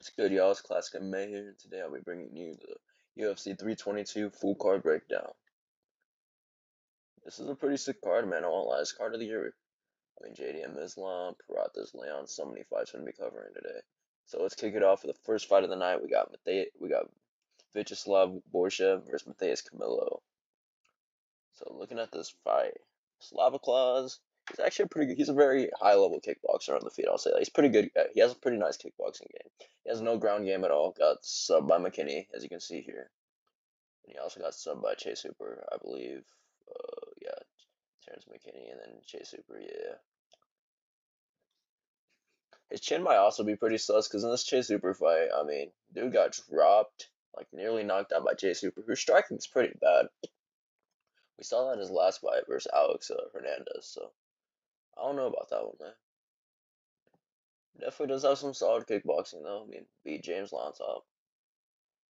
What's good, y'all? It's Classic MMA here, and today I'll be bringing you the UFC 322 full card breakdown. This is a pretty sick card, man. I won't lie. It's card of the year. JDM Islam, Paratas Leon, so many fights we're gonna be covering today. So let's kick it off with the first fight of the night. We got Vyacheslav Borshev versus Matheus Camilo. So looking at this fight, Slavoclaws, he's actually pretty good. He's a very high level kickboxer on the feet. I'll say that. He's pretty good. He has a pretty nice kickboxing game. He has no ground game at all. Got subbed by McKinney, as you can see here. And he also got subbed by Chase Hooper, I believe. Yeah, Terrence McKinney and then Chase Hooper, yeah. His chin might also be pretty sus, because in this Chase Hooper fight, dude got dropped, like nearly knocked out by Chase Hooper, whose striking is pretty bad. We saw that in his last fight versus Alex Hernandez, so I don't know about that one, man. Definitely does have some solid kickboxing, though. Beat James Lontop.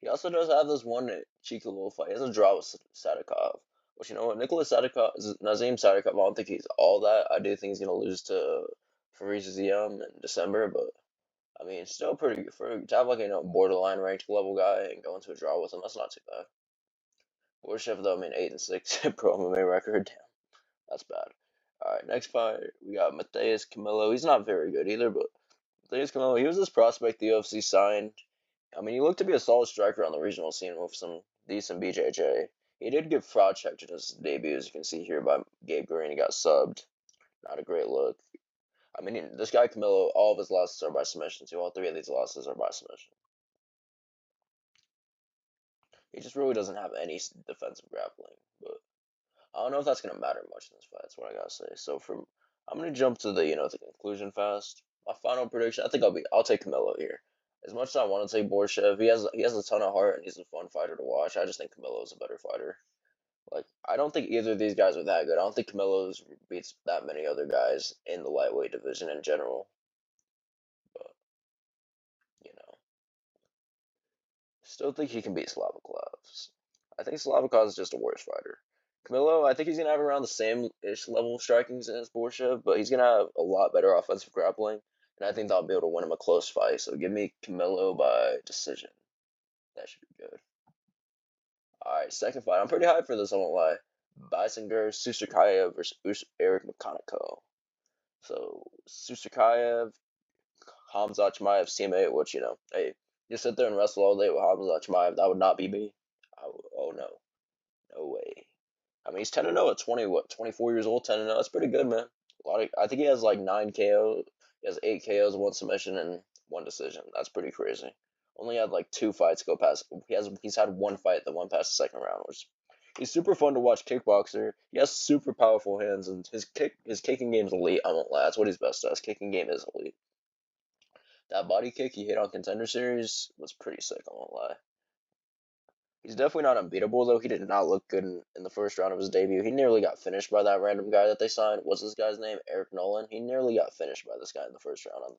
He also does have this one cheeky little fight. He has a draw with Sadikov. Which, you know what, Nazim Sadikov, I don't think he's all that. I do think he's going to lose to Faris Ziam in December, but, still pretty good. To have, borderline ranked level guy and go into a draw with him, that's not too bad. Borshev, though, 8-6 pro MMA record. Damn, that's bad. Alright, next fight, we got Matheus Camilo. He's not very good either, but Matheus Camilo, he was this prospect the UFC signed. He looked to be a solid striker on the regional scene with some decent BJJ. He did get fraud checked in his debut, as you can see here, by Gabe Green. He got subbed. Not a great look. This guy Camilo, all of his losses are by submission, too. All three of these losses are by submission. He just really doesn't have any defensive grappling, but I don't know if that's going to matter much in this fight. That's what I got to say. So I'm going to jump to the conclusion fast. My final prediction, I'll take Camilo here. As much as I want to take Borshev, he has a ton of heart and he's a fun fighter to watch. I just think Camilo is a better fighter. I don't think either of these guys are that good. I don't think Camilo beats that many other guys in the lightweight division in general. But, still think he can beat Slavokov. I think Slavokov is just a worse fighter. Camilo, I think he's going to have around the same-ish level of striking as Borshev, but he's going to have a lot better offensive grappling. And I think they'll be able to win him a close fight. So give me Camilo by decision. That should be good. Alright, second fight. I'm pretty hyped for this, I won't lie. Bisinger Susakayev versus Eric McConaughey. So, Susakayev, Hamza Chimaev's teammate, which, hey, you sit there and wrestle all day with Hamza Chimaev, that would not be me. Oh no. No way. He's 10-0 at 24 years old, 10-0. That's pretty good, man. I think he has like 9 KOs. He has 8 KOs, 1 submission, and 1 decision. That's pretty crazy. Only had like 2 fights go past. He's had 1 fight that went past the second round. He's super fun to watch kickboxer. He has super powerful hands, and his kicking game is elite. I won't lie. That's what he's best at. His kicking game is elite. That body kick he hit on Contender Series was pretty sick. I won't lie. He's definitely not unbeatable, though. He did not look good in the first round of his debut. He nearly got finished by that random guy that they signed. What's this guy's name? Eric Nolan. He nearly got finished by this guy in the first round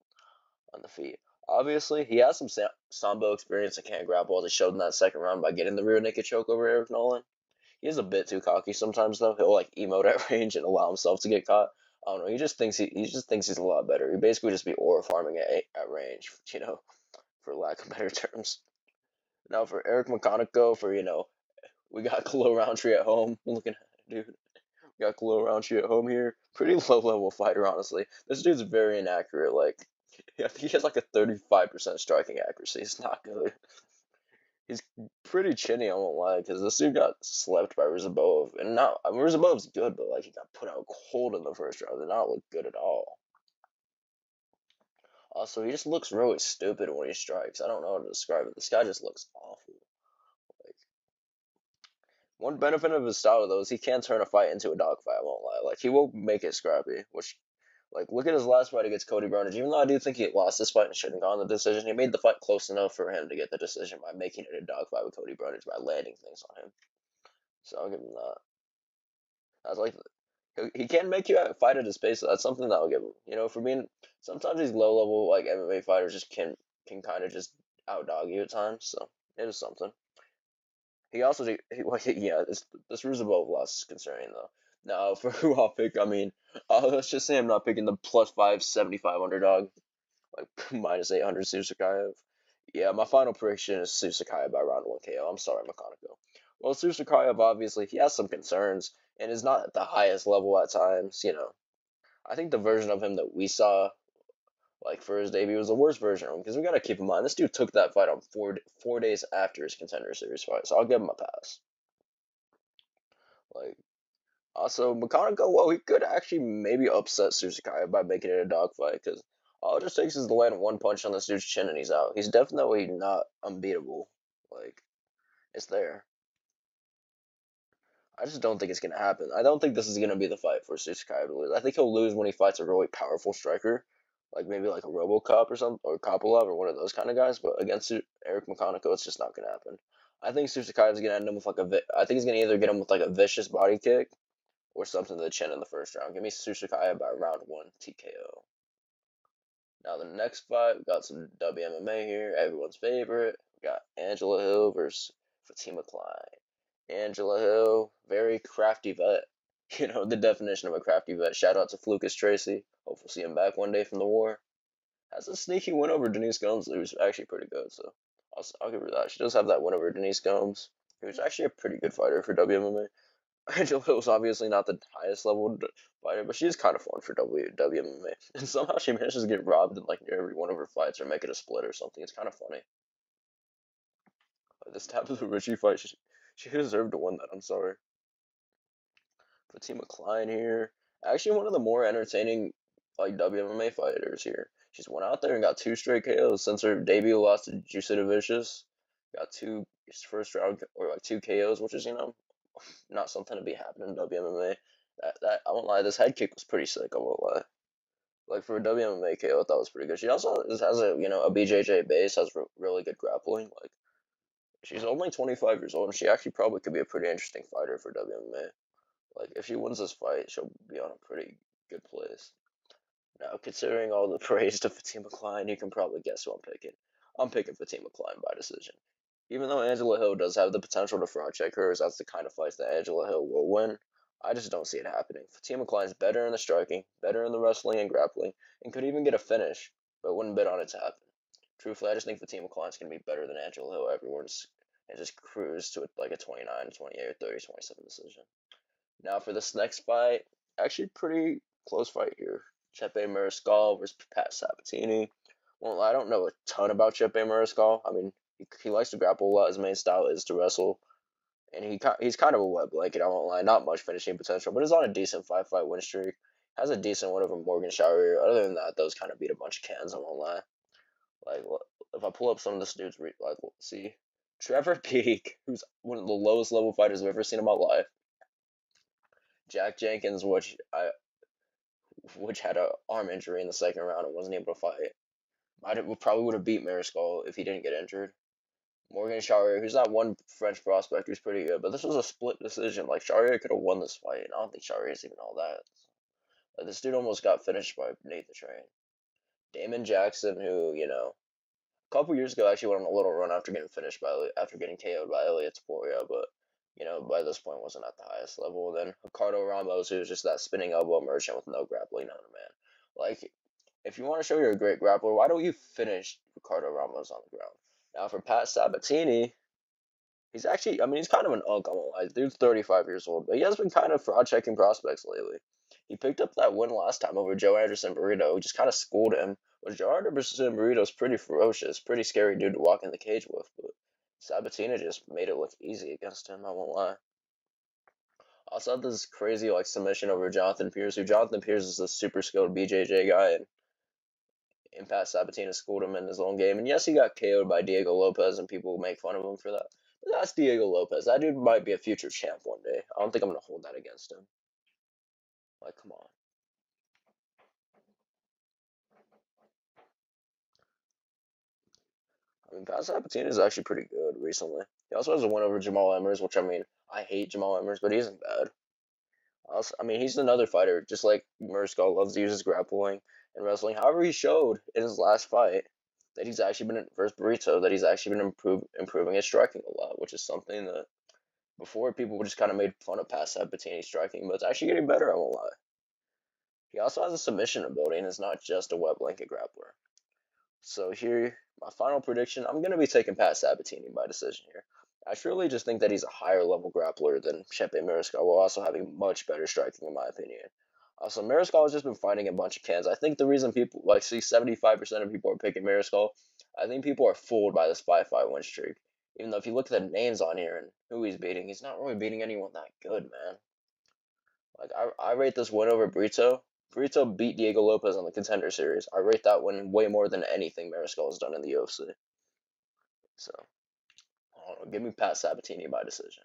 on the feet. Obviously, he has some Sambo experience and can't grapple, as he showed in that second round by getting the rear naked choke over Eric Nolan. He is a bit too cocky sometimes, though. He'll emote at range and allow himself to get caught. I don't know. He just thinks he's a lot better. He basically just be aura farming at range, for lack of better terms. Now for Eric McConaughey, we got Khalil Roundtree at home. Looking at it, dude. We got Khalil Roundtree at home here. Pretty low level fighter, honestly. This dude's very inaccurate. I think he has like a 35% striking accuracy. It's not good. He's pretty chinny, I won't lie, because this dude got slept by Rizabov. And Rizabov's good, but he got put out cold in the first round. Did not look good at all. Also, he just looks really stupid when he strikes. I don't know how to describe it. This guy just looks awful. One benefit of his style, though, is he can turn a fight into a dogfight, I won't lie. He will make it scrappy, which, look at his last fight against Cody Brundage. Even though I do think he lost this fight and shouldn't have gone the decision, he made the fight close enough for him to get the decision by making it a dogfight with Cody Brundage, by landing things on him. So I'll give him that. He can make you fight at his pace, so that's something that I'll give him. For being, sometimes these low-level, MMA fighters just can kind of just out-dog you at times, so it is something. He also, this Ruzabov loss is concerning, though. Now, for who I'll pick, let's just say I'm not picking the plus 575 underdog, minus 800 Susakayev. Yeah, my final prediction is Susukaya by round 1 KO. I'm sorry, McConaughey. Well, Susukaya, obviously, he has some concerns and is not at the highest level at times. I think the version of him that we saw, like for his debut, was the worst version of him because we gotta keep in mind this dude took that fight on 4 days after his Contender Series fight, so I'll give him a pass. Like, also, McConaughey, well, he could actually maybe upset Susukaya by making it a dogfight because all it just takes is to land one punch on this dude's chin and he's out. He's definitely not unbeatable. Like, it's there. I just don't think it's gonna happen. I don't think this is gonna be the fight for Susukaya to lose. I think he'll lose when he fights a really powerful striker, like maybe like a RoboCop or something, or Kopylov or one of those kind of guys. But against Eric McConaughey, it's just not gonna happen. I think Susukaya is gonna end him with like I think he's gonna either get him with like a vicious body kick or something to the chin in the first round. Give me Susukaya by round 1 TKO. Now the next fight, we got some WMMA here, everyone's favorite. We got Angela Hill versus Fatima Klein. Angela Hill, very crafty vet. The definition of a crafty vet. Shout out to Flukas Tracy. Hope we'll see him back one day from the war. Has a sneaky win over Denise Gomes, who's actually pretty good, so I'll give her that. She does have that win over Denise Gomes, who's actually a pretty good fighter for WMMA. Angela Hill's obviously not the highest level fighter, but she's kind of fun for WMMA. And somehow she manages to get robbed in like near every one of her fights or make it a split or something. It's kind of funny. This Tabitha Ritchie fight, she deserved to win that. I'm sorry. Fatima Klein here. Actually, one of the more entertaining like WMMA fighters here. She's went out there and got 2 straight KOs since her debut loss to Jusita Vicious. Got two first round or like 2 KOs, which is not something to be happening in WMMA. That I won't lie, this head kick was pretty sick. I won't lie. Like for a WMMA KO, I thought was pretty good. She also has a BJJ base, has really good grappling. Like she's only 25 years old, and she actually probably could be a pretty interesting fighter for WMA. Like if she wins this fight, she'll be on a pretty good place. Now, considering all the praise to Fatima Klein, you can probably guess who I'm picking. I'm picking Fatima Klein by decision. Even though Angela Hill does have the potential to front check her, as that's the kind of fights that Angela Hill will win, I just don't see it happening. Fatima Klein's better in the striking, better in the wrestling and grappling, and could even get a finish, but wouldn't bet on it to happen. Truthfully, I just think Fatima Klein's going to be better than Angela Hill everyone's and just cruise to like a 29, 28, or 30, 27 decision. Now for this next fight, actually pretty close fight here. Chepe Mariscal versus Pat Sabatini. Well, I don't know a ton about Chepe Mariscal. I mean, he likes to grapple a lot. His main style is to wrestle, and he's kind of a wet blanket. I won't lie, not much finishing potential, but he's on a decent 5-fight win streak. Has a decent one over Morgan Showry. Other than that, those kind of beat a bunch of cans. I won't lie. Like if I pull up some of this dude's see Trevor Peak, who's one of the lowest level fighters I've ever seen in my life. Jack Jenkins, which had an arm injury in the second round and wasn't able to fight. Probably would have beat Mariscal if he didn't get injured. Morgan Charrier, who's not one French prospect who's pretty good, but this was a split decision. Like Charrier could have won this fight, and I don't think Charrier's even all that. Like this dude almost got finished by Nate the Train. Damon Jackson, who a couple years ago actually went on a little run after getting KO'd by Elliot Taporia, but by this point wasn't at the highest level. Then Ricardo Ramos, who's just that spinning elbow merchant with no grappling on him, man. Like, if you want to show you're a great grappler, why don't you finish Ricardo Ramos on the ground? Now for Pat Sabatini, he's actually, I mean, he's kind of an unk, I won't lie. Dude's 35 years old, but he has been kind of fraud checking prospects lately. He picked up that win last time over Joe Anderson Burrito, who just kind of schooled him. But Joe Anderson Burrito's pretty ferocious, pretty scary dude to walk in the cage with, but Sabatini just made it look easy against him, I won't lie. Also had this crazy like submission over Jonathan Pierce, who Jonathan Pierce is a super skilled BJJ guy, and Pat Sabatini schooled him in his own game. And yes, he got KO'd by Diego Lopez, and people make fun of him for that. But that's Diego Lopez. That dude might be a future champ one day. I don't think I'm gonna hold that against him. Like, come on. I mean, Pat Sabatini is actually pretty good recently. He also has a win over Jamal Emmers, which I mean, I hate Jamal Emmers, but he isn't bad. Also, I mean, he's another fighter, just like Murskal loves to use his grappling and wrestling. However, he showed in his last fight that he's actually been versus Burrito that he's actually been improving his striking a lot, which is something that before people just kind of made fun of Pat Sabatini's striking, but it's actually getting better. I won't lie. He also has a submission ability and is not just a web blanket grappler. So here, my final prediction, I'm going to be taking Pat Sabatini by decision here. I truly just think that he's a higher level grappler than Chepe Mariscal, while also having much better striking in my opinion. Also, Mariscal has just been fighting a bunch of cans. I think the reason people, like, see 75% of people are picking Mariscal, I think people are fooled by this 5-fight win streak. Even though if you look at the names on here and who he's beating, he's not really beating anyone that good, man. Like, I rate this win over Brito. Brito beat Diego Lopez on the Contender Series. I rate that win way more than anything Mariscal has done in the UFC. So, I don't know, give me Pat Sabatini by decision.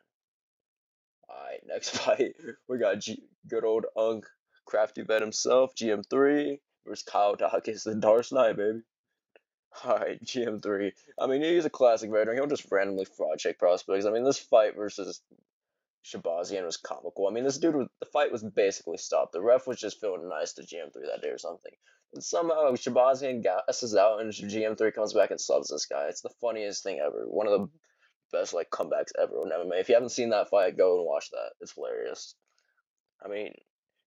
Alright, next fight, we got good old Unk, Crafty Vet himself, GM3, versus Kyle Dawkins and Darce Knight, baby. Alright, GM3. I mean, he's a classic veteran. He'll just randomly fraud check prospects. I mean, this fight versus Shabazian was comical. I mean, the fight was basically stopped. The ref was just feeling nice to GM3 that day or something. And somehow Shabazian gasses out and GM3 comes back and subs this guy. It's the funniest thing ever. One of the best like comebacks ever in MMA. If you haven't seen that fight, go and watch that. It's hilarious. I mean,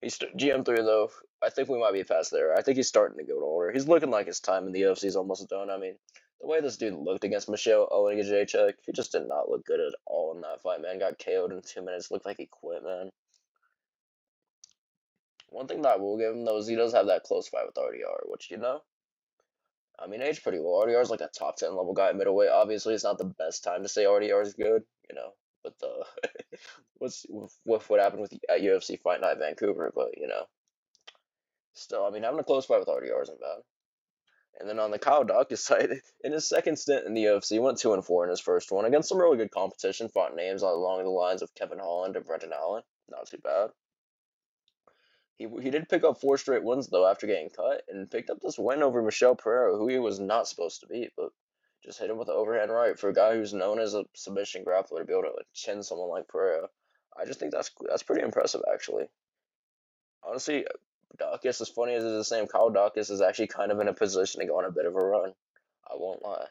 GM3 though. I think we might be past there. I think he's starting to go to order. He's looking like his time in the UFC is almost done. I mean, the way this dude looked against Michelle Olenigajacek, he just did not look good at all in that fight, man. Got KO'd in 2 minutes. Looked like he quit, man. One thing that I will give him though is he does have that close fight with RDR, which I mean, aged pretty well. RDR is like a top 10 level guy at middleweight. Obviously, it's not the best time to say RDR is good. But what's with what happened with at UFC Fight Night Vancouver, but still, I mean, having a close fight with RDR isn't bad. And then on the Kyle Dawkins side, in his second stint in the UFC, he went 2-4 in his first one against some really good competition. Fought names along the lines of Kevin Holland and Brendan Allen. Not too bad. He did pick up 4 straight wins though after getting cut, and picked up this win over Michel Pereira, who he was not supposed to beat, but just hit him with the overhand right for a guy who's known as a submission grappler to be able to chin someone like Pereira. I just think that's pretty impressive actually. Honestly, Dawkins, as funny as it is the same, Kyle Dawkins is actually kind of in a position to go on a bit of a run. I won't lie.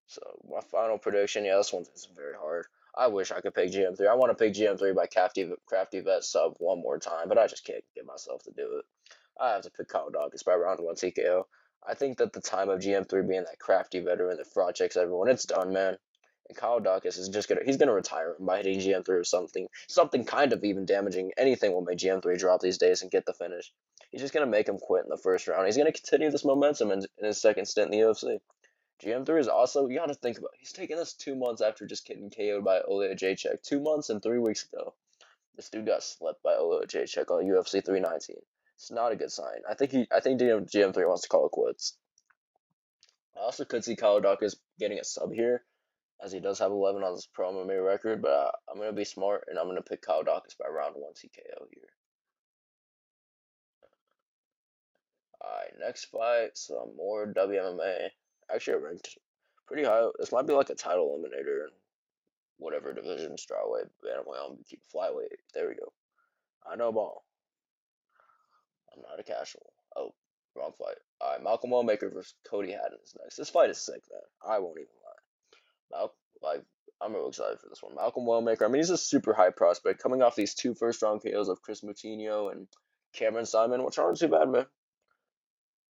So my final prediction, yeah, this one's very hard. I wish I could pick GM3. I want to pick GM3 by Crafty Vet sub one more time, but I just can't get myself to do it. I have to pick Kyle Dawkins by round 1 TKO. I think that the time of GM3 being that crafty veteran that fraud checks everyone, it's done, man. And Kyle Dawkins is he's gonna retire him by hitting GM3 or something kind of even damaging. Anything will make GM3 drop these days and get the finish. He's just gonna make him quit in the first round. He's gonna continue this momentum in his second stint in the UFC. GM3 is also, you gotta think about it. He's taking this 2 months after just getting KO'd by Olia Jacek. 2 months and 3 weeks ago. This dude got slept by Olia Jacek on UFC 319. It's not a good sign. I think GM3 wants to call it quits. I also could see Kyle Dawkins getting a sub here, as he does have 11 on his pro MMA record, but I'm going to be smart, and I'm going to pick Kyle Dawkins by round 1 TKO here. Alright, next fight, some more WMMA. Actually, I ranked pretty high. This might be like a title eliminator in whatever division, strawweight, bantamweight, keep flyweight. There we go. I know ball. I'm not a casual. Oh, wrong fight. Alright, Malcolm Wellmaker versus Cody Haddon is next. This fight is sick, man. I won't even lie. I'm really excited for this one. Malcolm Wellmaker, I mean, he's a super high prospect coming off these 2 first-round KOs of Chris Moutinho and Cameron Simon, which aren't too bad, man.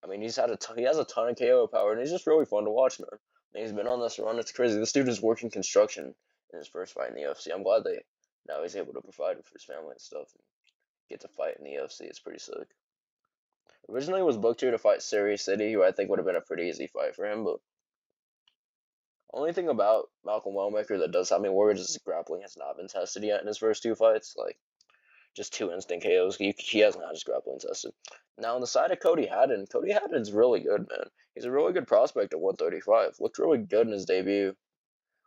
I mean, he has a ton of KO power, and he's just really fun to watch, man. And he's been on this run. It's crazy. This dude is working construction in his first fight in the UFC. I'm glad now he's able to provide for his family and stuff and get to fight in the UFC. It's pretty sick. Originally was booked here to fight Siri City, who I think would have been a pretty easy fight for him, but only thing about Malcolm Wellmaker that does have me worried is his grappling has not been tested yet in his first 2 fights. Like, just 2 instant KOs. He hasn't had his grappling tested. Now, on the side of Cody Haddon's really good, man. He's a really good prospect at 135. Looked really good in his debut,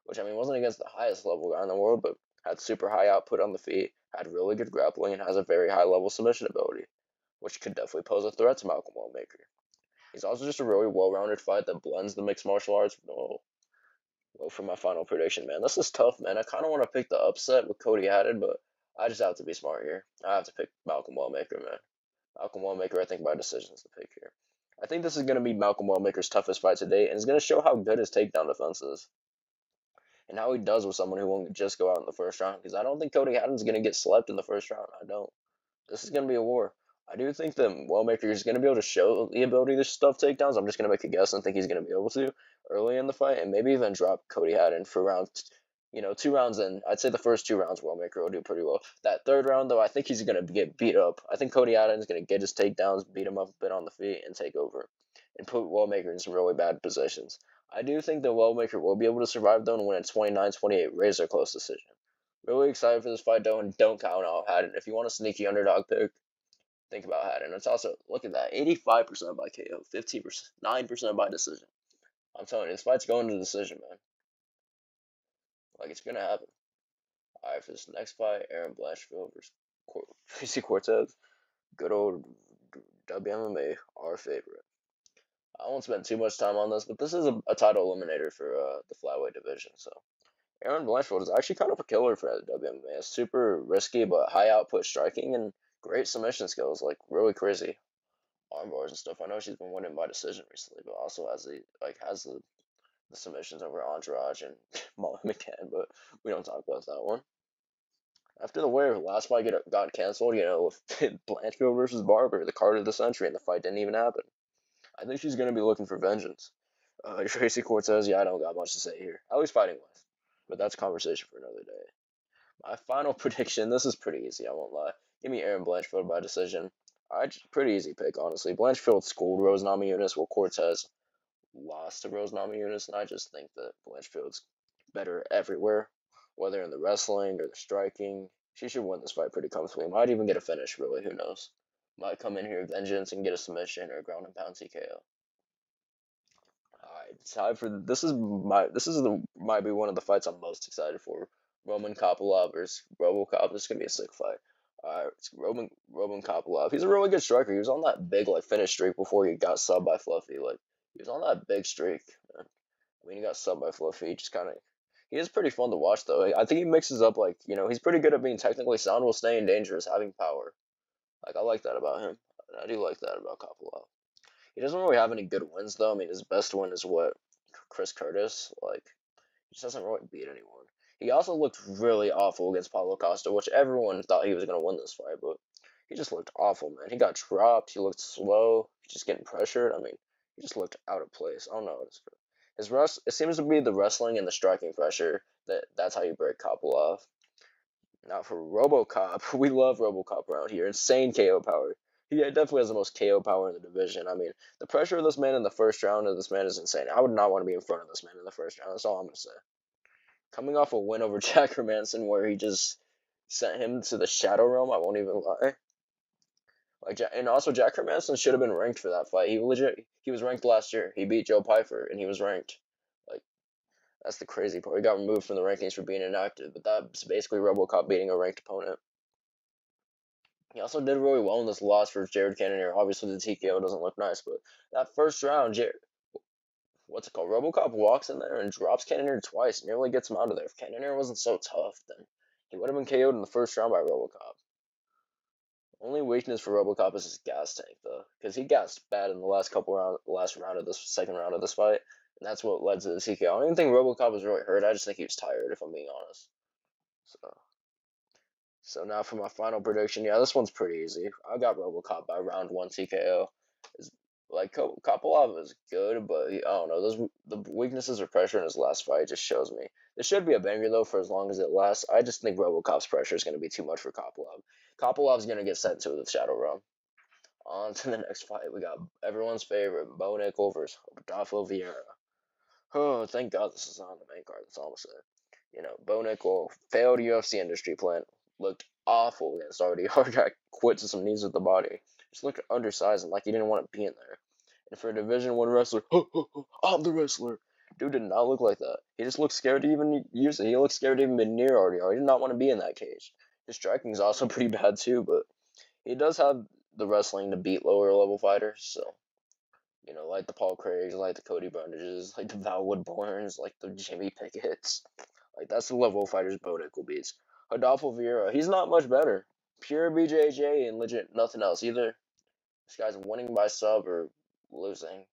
which, I mean, wasn't against the highest level guy in the world, but had super high output on the feet, had really good grappling, and has a very high level submission ability, which could definitely pose a threat to Malcolm Wellmaker. He's also just a really well-rounded fight that blends the mixed martial arts. Well, for my final prediction, man. This is tough, man. I kind of want to pick the upset with Cody Haddon, but I just have to be smart here. I have to pick Malcolm Wellmaker, man. Malcolm Wellmaker, I think by decision is the pick here. I think this is going to be Malcolm Wellmaker's toughest fight to date, and it's going to show how good his takedown defense is. And how he does with someone who won't just go out in the first round. Because I don't think Cody Haddon's going to get slept in the first round. I don't. This is going to be a war. I do think that Wellmaker is going to be able to show the ability to stuff takedowns. I'm just going to make a guess and think he's going to be able to early in the fight, and maybe even drop Cody Haddon for round 2 rounds in. I'd say the first 2 rounds Wellmaker will do pretty well. That third round, though, I think he's going to get beat up. I think Cody Haddon is going to get his takedowns, beat him up a bit on the feet, and take over, and put Wellmaker in some really bad positions. I do think that Wellmaker will be able to survive, though, and win a 29-28 razor close decision. Really excited for this fight, though, and don't count out Haddon. If you want a sneaky underdog pick, think about Haddon. It's also, look at that, 85% by KO, 15%, 9% by decision. I'm telling you, this fight's going to decision, man. Like, it's gonna happen. Alright, for this next fight, Aaron Blanchfield versus Tracy Cortez. Good old WMMA, our favorite. I won't spend too much time on this, but this is a title eliminator for the flyweight division. So Aaron Blanchfield is actually kind of a killer for the WMA. It's super risky, but high output striking and great submission skills, like really crazy arm bars and stuff. I know she's been winning by decision recently, but also has the submissions over Andrade and Molly McCann. But we don't talk about that one. After the way her last fight got canceled, Blanchfield versus Barber, the card of the century, and the fight didn't even happen. I think she's gonna be looking for vengeance. Tracy Cortez, yeah, I don't got much to say here. At least fighting wise, but that's conversation for another day. My final prediction, this is pretty easy, I won't lie. Give me Aaron Blanchfield by decision. Pretty easy pick, honestly. Blanchfield schooled Rose Namajunas, while Cortez lost to Rose Namajunas, and I just think that Blanchfield's better everywhere, whether in the wrestling or the striking. She should win this fight pretty comfortably. Might even get a finish, really, who knows. Might come in here vengeance and get a submission or a ground and pound TKO. Alright, time for might be one of the fights I'm most excited for. Roman Kopylov versus RoboCop. This is gonna be a sick fight. Alright, it's Roman Kopylov. He's a really good striker. He was on that big finish streak before he got subbed by Fluffy. He was on that big streak. I mean, he got subbed by Fluffy. He is pretty fun to watch though. I think he mixes up he's pretty good at being technically sound while staying dangerous, having power. I like that about him. I do like that about Kopylov. He doesn't really have any good wins though. I mean, his best win is Chris Curtis. He just doesn't really beat anyone. He also looked really awful against Paulo Costa, which everyone thought he was gonna win this fight, but he just looked awful, man. He got dropped. He looked slow. Just getting pressured. I mean, he just looked out of place. I don't know. It seems to be the wrestling and the striking pressure that's how you break Kopylov. Now for RoboCop, we love RoboCop around here. Insane KO power. He definitely has the most KO power in the division. I mean, the pressure of this man in the first round of this man is insane. I would not want to be in front of this man in the first round. That's all I'm gonna say. Coming off a win over Jack Hermanson, where he just sent him to the Shadow Realm, I won't even lie. And also Jack Hermanson should have been ranked for that fight. He was ranked last year. He beat Joe Pyfer, and he was ranked. Like, that's the crazy part. He got removed from the rankings for being inactive, but that's basically RoboCop beating a ranked opponent. He also did really well in this loss for Jared Cannonier. Obviously, the TKO doesn't look nice, but that first round, what's it called? RoboCop walks in there and drops Cannonier twice, nearly gets him out of there. If Cannonier wasn't so tough, then he would have been KO'd in the first round by RoboCop. Only weakness for RoboCop is his gas tank, though, because he gassed bad in the last round of this second round of this fight, and that's what led to the TKO. I don't even think RoboCop was really hurt. I just think he was tired, if I'm being honest. So now for my final prediction. Yeah, this one's pretty easy. I got RoboCop by round 1 TKO. Kopylov is good, but I don't know. The weaknesses or pressure in his last fight just shows me. This should be a banger though for as long as it lasts. I just think RoboCop's pressure is going to be too much for Kopylov. Kopylov's going to get sent to the Shadow Realm. On to the next fight. We got everyone's favorite Bo Nickel versus Rodolfo Vieira. Oh, thank God this is on the main card. That's all I'm saying. Bo Nickel failed UFC industry plan. Looked awful against RD. Hardjack quit to some knees with the body. Just looked undersized and like he didn't want to be in there. And for a Division 1 wrestler, I'm the wrestler. Dude did not look like that. He just looked scared to even use it. He looked scared to even be near RDR. He did not want to be in that cage. His striking is also pretty bad too, but he does have the wrestling to beat lower level fighters. So, like the Paul Craigs, like the Cody Brendages, like the Val Woodborns, like the Jimmy Pickett's. That's the level of fighters Bo Nickel beats. Rodolfo Vieira, he's not much better. Pure BJJ and legit nothing else. Either this guy's winning by sub or losing.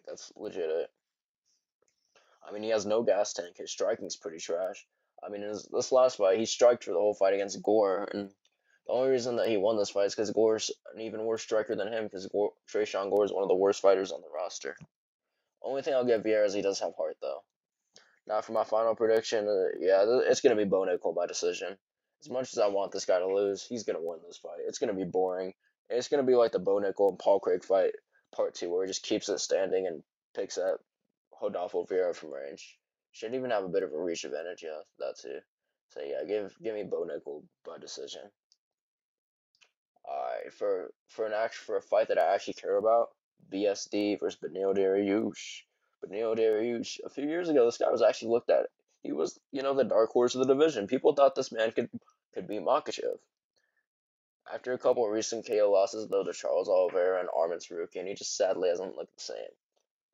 That's legit it. I mean, he has no gas tank. His striking's pretty trash. I mean, in this last fight, he striked for the whole fight against Gore, and The only reason that he won this fight is because Gore's an even worse striker than him, because Trayshawn Gore is one of the worst fighters on the roster. Only thing I'll give Vieira is he does have heart, though. Now for my final prediction, yeah, it's going to be Bo Nickel by decision. As much as I want this guy to lose, he's going to win this fight. It's going to be boring. It's going to be like the Bo Nickel and Paul Craig fight, part 2, where he just keeps it standing and picks at Rodolfo Vieira from range. Should even have a bit of a reach advantage, yeah, that too. So yeah, give me Bo Nickel by decision. Alright, for a fight that I actually care about, BSD versus Beneil Dariush. Beneil Dariush. A few years ago, this guy was actually looked at. He was, the dark horse of the division. People thought this man could beat Makachev. After a couple of recent KO losses, though, to Charles Oliveira and Arman Tsarukyan, he just sadly hasn't looked the same,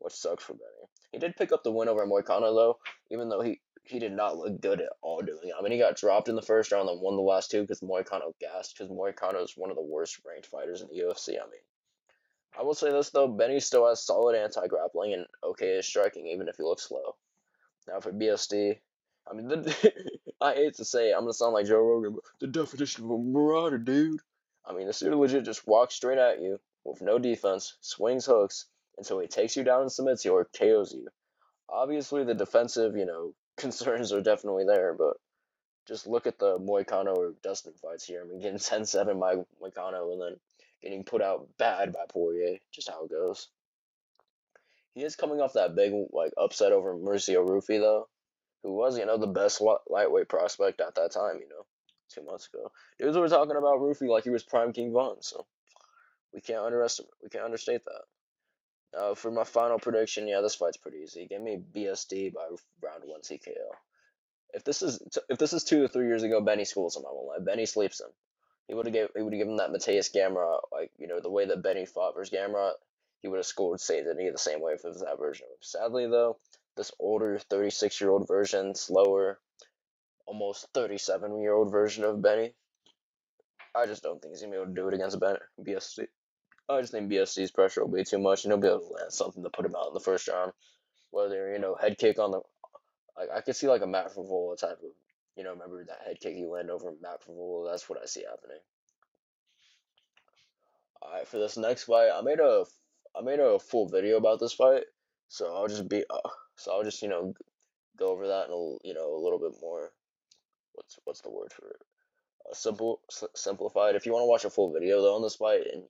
which sucks for Benny. He did pick up the win over Moicano, though, even though he did not look good at all doing it. I mean, he got dropped in the first round and won the last two because Moicano gassed, because Moicano is one of the worst ranked fighters in the UFC. I mean, I will say this, though, Benny still has solid anti-grappling and okay striking, even if he looks slow. Now for BSD, I mean, I hate to say it, I'm going to sound like Joe Rogan, but the definition of a marauder, dude. I mean, this dude legit just walks straight at you with no defense, swings hooks, until he takes you down and submits you or KOs you. Obviously, the defensive, concerns are definitely there, but just look at the Moicano or Dustin fights here. I mean, getting 10-7 by Moicano and then getting put out bad by Poirier, just how it goes. He is coming off that big, upset over Mauricio Rufy, though, who was, the best lightweight prospect at that time, 2 months ago. Dudes were talking about Rufy like he was prime King Von, so we can't understate that. For my final prediction, yeah, this fight's pretty easy. Give me BSD by round 1 TKO. If this is 2 or 3 years ago, Benny schools him. I won't lie. Benny sleeps him. He would have given that Mateus Gamrot, the way that Benny fought versus Gamrot. He would have scored Saint Denis the same way if it was that version. Sadly, though, this older 36-year-old version, slower, almost 37-year-old version of Benny, I just don't think he's gonna be able to do it against BSC. I just think BSC's pressure will be too much, and he'll be able to land something to put him out in the first round. Whether head kick on the, I could see like a Matt Favola type of, remember that head kick he landed over Matt Favola. That's what I see happening. All right, for this next fight, I made a full video about this fight, so I'll just go over that in a little bit more. What's the word for it? Simplified. If you want to watch a full video though on this fight and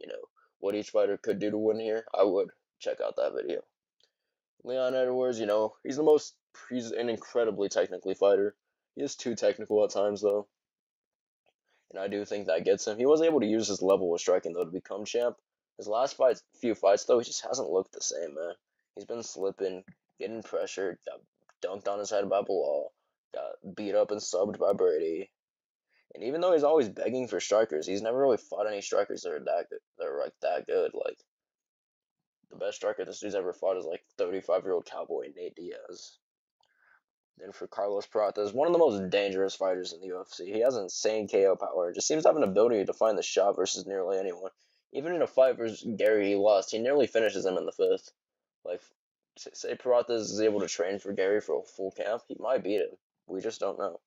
what each fighter could do to win here, I would check out that video. Leon Edwards, he's an incredibly technically fighter. He is too technical at times though, and I do think that gets him. He was able to use his level of striking though to become champ. His last few fights though, he just hasn't looked the same, man. He's been slipping, getting pressured, got dunked on his head by Bilal, got beat up and subbed by Brady. And even though he's always begging for strikers, he's never really fought any strikers that are that good. That are that good. Like the best striker this dude's ever fought is 35-year-old cowboy Nate Diaz. Then for Carlos Pratas, one of the most dangerous fighters in the UFC. He has insane KO power. Just seems to have an ability to find the shot versus nearly anyone. Even in a fight versus Gary he lost, he nearly finishes him in the 5th. Like, say Pratas is able to train for Gary for a full camp, he might beat him. We just don't know.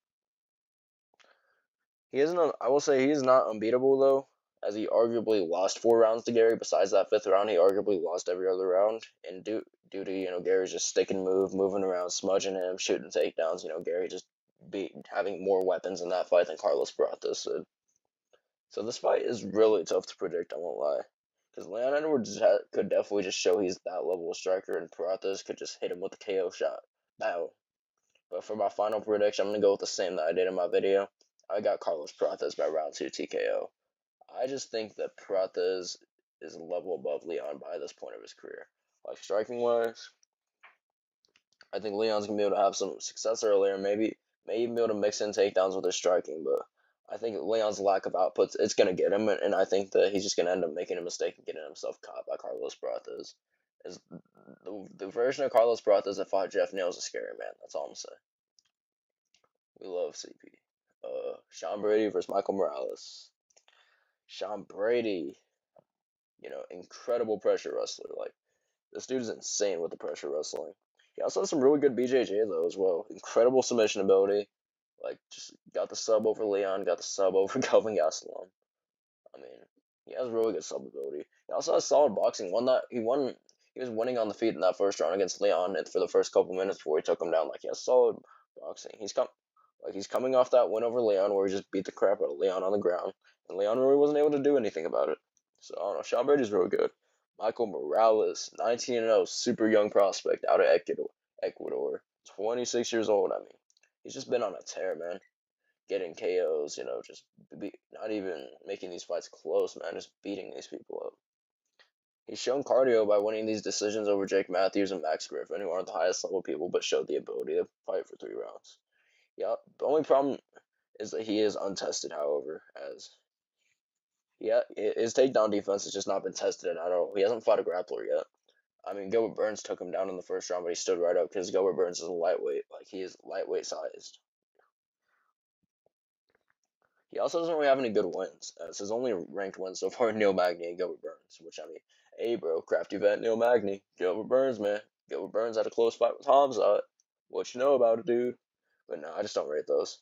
He isn't. I will say he is not unbeatable though, as he arguably lost 4 rounds to Gary. Besides that 5th round, he arguably lost every other round, and due to Gary's just stick and moving around, smudging him, shooting takedowns. Gary just having more weapons in that fight than Carlos Pratas did. So this fight is really tough to predict. I won't lie, because Leon Edwards could definitely just show he's that level of striker, and Pratas could just hit him with a KO shot. Bow. But for my final prediction, I'm gonna go with the same that I did in my video. I got Carlos Pratas by round 2 TKO. I just think that Pratas is a level above Leon by this point of his career. Like striking wise, I think Leon's gonna be able to have some success earlier, maybe even be able to mix in takedowns with his striking, but I think Leon's lack of outputs, it's gonna get him, and I think that he's just gonna end up making a mistake and getting himself caught by Carlos Pratas. Is the version of Carlos Pratas that fought Jeff Neal is a scary man. That's all I'm saying. We love CP. Sean Brady versus Michael Morales. Sean Brady, incredible pressure wrestler. Like, this dude is insane with the pressure wrestling. He also has some really good BJJ, though, as well. Incredible submission ability. Like, just got the sub over Leon, got the sub over Kelvin Gastelum. I mean, he has really good sub ability. He also has solid boxing. He was winning on the feet in that first round against Leon, and for the first couple minutes before he took him down, like he has solid boxing. He's coming off that win over Leon where he just beat the crap out of Leon on the ground, and Leon really wasn't able to do anything about it. So I don't know. Sean Brady's really good. Michael Morales, 19-0, super young prospect out of Ecuador, 26 years old. I mean, he's just been on a tear, man. Getting KOs, just not even making these fights close, man. Just beating these people up. He's shown cardio by winning these decisions over Jake Matthews and Max Griffin, who aren't the highest level people, but showed the ability to fight for 3 rounds. Yeah, the only problem is that he is untested, however, as his takedown defense has just not been tested at all. He hasn't fought a grappler yet. I mean, Gilbert Burns took him down in the first round, but he stood right up because Gilbert Burns is a lightweight. Like, he is lightweight sized. He also doesn't really have any good wins. It's his only ranked win so far, Neil Magny and Gilbert Burns, which, I mean, hey, bro, crafty vet Neil Magny, Gilbert Burns, man. Gilbert Burns had a close fight with Hamzat. What you know about it, dude? But no, I just don't rate those.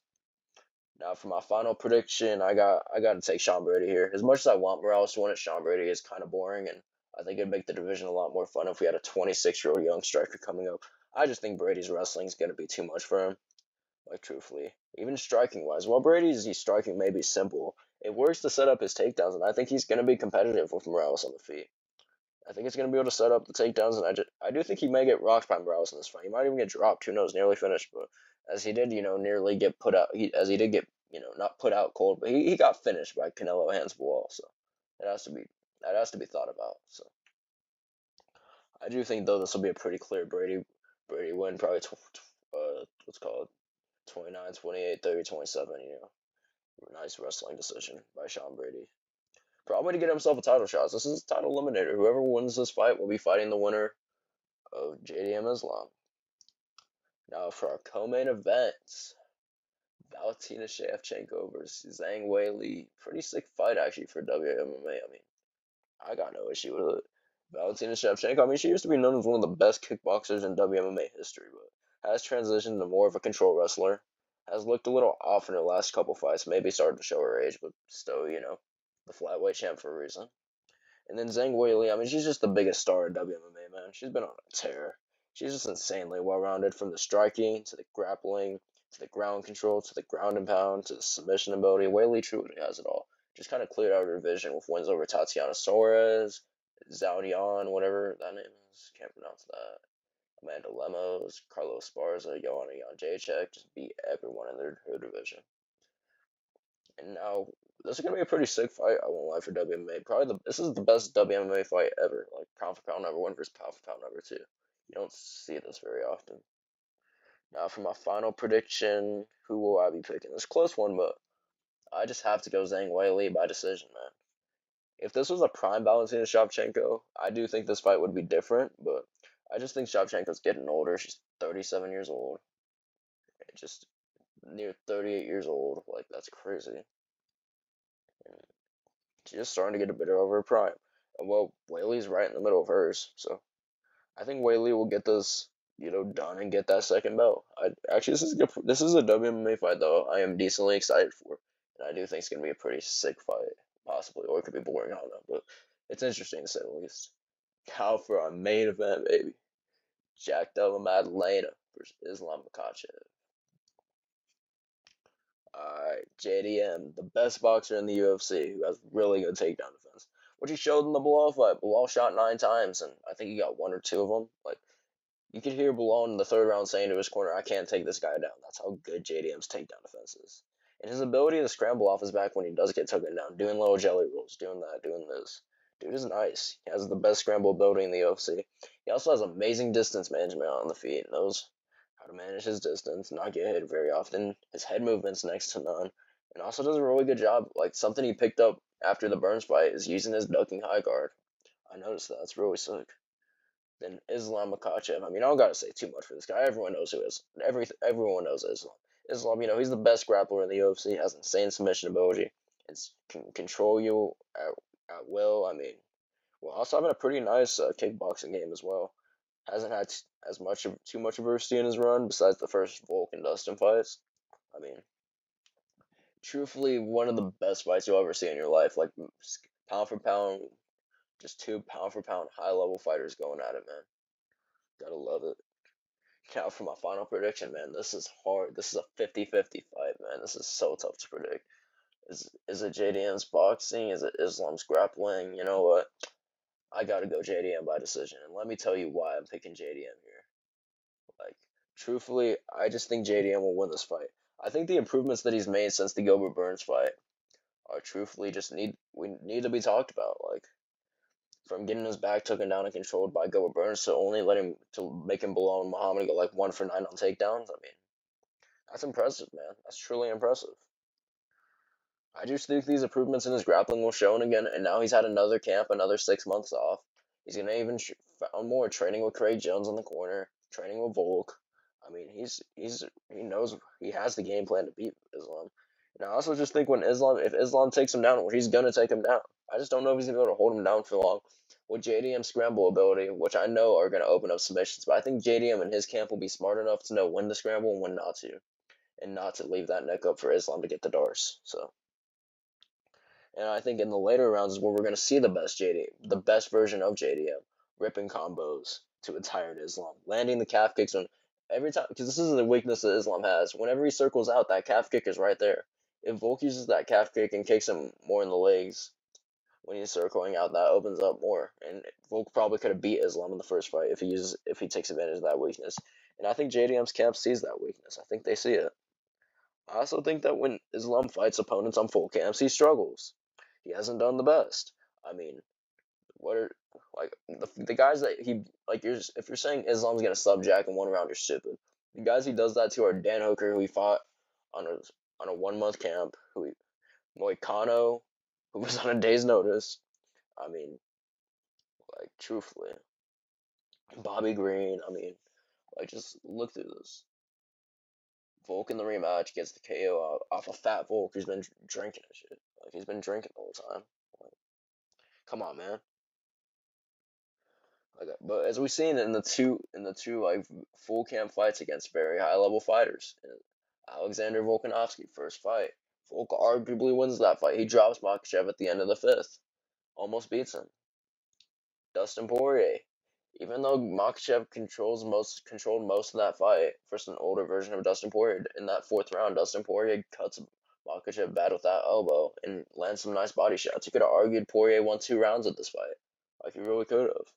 Now for my final prediction, I got to take Sean Brady here. As much as I want Morales to win it, Sean Brady is kind of boring, and I think it'd make the division a lot more fun if we had a 26-year-old young striker coming up. I just think Brady's wrestling is gonna be too much for him. Like truthfully, even striking wise, while Brady's striking may be simple, it works to set up his takedowns, and I think he's gonna be competitive with Morales on the feet. I think it's gonna be able to set up the takedowns, and I do think he may get rocked by Morales in this fight. He might even get dropped. Who knows? Nearly finished, but as he did, nearly get put out. As he did get, not put out cold, but he got finished by Canelo hands wall. So that has to be that has to be thought about. So I do think though this will be a pretty clear Brady win, probably what's called 29, 28, 30, 27. Nice wrestling decision by Sean Brady. Probably to get himself a title shot. This is a title eliminator. Whoever wins this fight will be fighting the winner of JDM Islam. Now for our co-main event, Valentina Shevchenko versus Zhang Weili. Pretty sick fight actually for WMMA. I mean, I got no issue with it. Valentina Shevchenko, I mean, she used to be known as one of the best kickboxers in WMMA history, but has transitioned to more of a control wrestler. Has looked a little off in her last couple fights, maybe started to show her age, but still, the flyweight champ for a reason. And then Zhang Weili, I mean, she's just the biggest star in WMMA, man. She's been on a tear. She's just insanely well-rounded from the striking to the grappling to the ground control to the ground and pound to the submission ability. Weili truly has it all. Just kind of cleared out her division with wins over Tatiana Suarez, Zhao Yan, whatever that name is. Can't pronounce that. Amanda Lemos, Carlos Esparza, Joanna Jacek. Just beat everyone in her division. And now this is gonna be a pretty sick fight. I won't lie for WMA. This is the best WMA fight ever. Like pound for pound number one versus pound for pound number two. You don't see this very often. Now for my final prediction, who will I be picking? It's a close one, but I just have to go Zhang Weili by decision, man. If this was a prime Valentina Shevchenko, I do think this fight would be different, but I just think Shevchenko's getting older. She's 37 years old. Just near 38 years old. Like, that's crazy. She's just starting to get a bit over her prime. And well, Whaley's right in the middle of hers, so I think Whaley will get this, done and get that second belt. Actually, this is good. This is a WMA fight though. I am decently excited for, and I do think it's gonna be a pretty sick fight, possibly, or it could be boring. I don't know, but it's interesting to say the least. Now for our main event, baby, Jack Della Maddalena versus Islam Makhachev. Alright, JDM, the best boxer in the UFC, who has really good takedown defense. Which he showed in the Bilal fight. Bilal shot 9 times, and I think he got one or two of them. Like, you could hear Bilal in the third round saying to his corner, I can't take this guy down. That's how good JDM's takedown defense is. And his ability to scramble off his back when he does get taken down, doing little jelly rolls, doing that, doing this. Dude is nice. He has the best scramble ability in the UFC. He also has amazing distance management on the feet. Knows how to manage his distance, not get hit very often. His head movement's next to none. And also does a really good job. Like, something he picked up after the Burns fight is using his ducking high guard. I noticed that. It's really sick. Then Islam Makhachev. I mean, I don't gotta say too much for this guy. Everyone knows who is. Everyone knows Islam. Islam, he's the best grappler in the UFC. Has insane submission ability. Can control you at will. I mean, well, also having a pretty nice kickboxing game as well. Hasn't had too much adversity in his run besides the first Volk and Dustin fights. I mean, truthfully one of the best fights you'll ever see in your life. Like pound for pound, just two pound for pound high level fighters going at it, man. Gotta love it. Now for my final prediction, man. This is hard. This is a 50-50 fight, man. This is so tough to predict. Is it JDM's boxing? Is it Islam's grappling? You know what? I gotta go JDM by decision. And let me tell you why I'm picking JDM here. Like, truthfully, I just think JDM will win this fight. I think the improvements that he's made since the Gilbert Burns fight are truthfully just need to be talked about. Like, from getting his back taken down and controlled by Gilbert Burns to only make him below Muhammad and go like 1 for 9 on takedowns. I mean, that's impressive, man. That's truly impressive. I just think these improvements in his grappling will show again, and now he's had another camp, another 6 months off. He's gonna even found more training with Craig Jones on the corner, training with Volk. I mean, he knows he has the game plan to beat Islam. And I also just think if Islam takes him down, he's gonna take him down. I just don't know if he's gonna be able to hold him down for long. With JDM's scramble ability, which I know are gonna open up submissions, but I think JDM and his camp will be smart enough to know when to scramble and when not to, and not to leave that neck up for Islam to get the doors. So. And I think in the later rounds is where we're going to see the best version of JDM, ripping combos to a tired Islam, landing the calf kicks on every time, because this is the weakness that Islam has. Whenever he circles out, that calf kick is right there. If Volk uses that calf kick and kicks him more in the legs when he's circling out, that opens up more. And Volk probably could have beat Islam in the first fight if he takes advantage of that weakness. And I think JDM's camp sees that weakness. I think they see it. I also think that when Islam fights opponents on full camps, he struggles. He hasn't done the best. I mean, what are like the guys that he like? If you're saying Islam's gonna sub Jack in 1 round, you're stupid. The guys he does that to are Dan Hooker, who he fought on a 1 month camp, Moicano, who was on a day's notice. I mean, like truthfully, Bobby Green. I mean, like just look through this. Volk in the rematch gets the KO off a fat Volk who's been drinking and shit. Like he's been drinking the whole time. Like, come on, man. Like, but as we've seen in the two like full camp fights against very high level fighters, Alexander Volkanovski first fight, Volk arguably wins that fight. He drops Makhachev at the end of the 5th, almost beats him. Dustin Poirier, even though Makhachev controlled most of that fight, first an older version of Dustin Poirier, in that 4th round, Dustin Poirier cuts Makhachev bad with that elbow and lands some nice body shots. You could have argued Poirier won 2 rounds of this fight, like he really could have.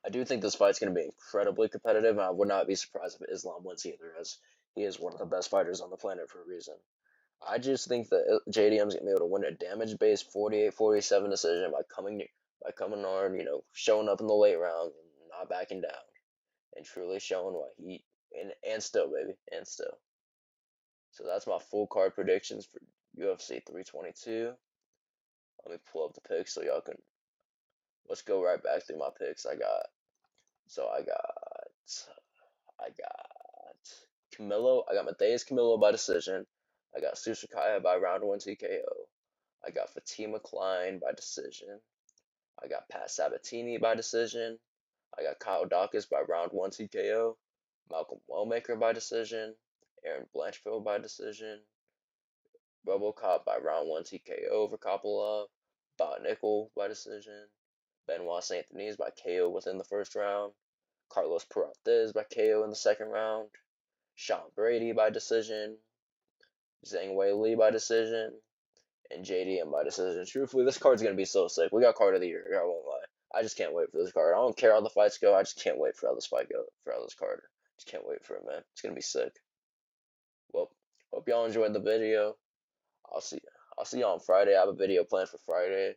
I do think this fight's going to be incredibly competitive, and I would not be surprised if Islam wins either, as he is one of the best fighters on the planet for a reason. I just think that JDM's going to be able to win a damage-based 48-47 decision by coming on, showing up in the late rounds and not backing down, and truly showing what and still, baby, and still. So that's my full card predictions for UFC 322. Let me pull up the picks so y'all can. Let's go right back through my picks. I got Camilo. I got Matheus Camilo by decision. I got Susukaya by round 1 TKO. I got Fatima Klein by decision. I got Pat Sabatini by decision. I got Kyle Dawkins by round 1 TKO. Malcolm Wellmaker by decision. Aaron Blanchfield by decision. Robocop by round 1 TKO over Kopolov. Bot Nickel by decision. Benoit Saint Denis by KO within the 1st round. Carlos Peraltez by KO in the 2nd round. Sean Brady by decision. Zhang Wei Li by decision. And JDM by decision. Truthfully, this card's going to be so sick. We got card of the year. I won't lie. I just can't wait for this card. I don't care how the fights go. I just can't wait for how this fight goes. For how this card. Just can't wait for it, man. It's going to be sick. Well, hope y'all enjoyed the video. I'll see y'all on Friday. I have a video planned for Friday.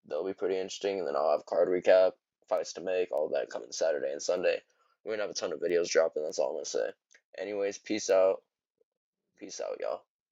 That'll be pretty interesting. And then I'll have card recap, fights to make, all that coming Saturday and Sunday. We're going to have a ton of videos dropping. That's all I'm going to say. Anyways, peace out. Peace out, y'all.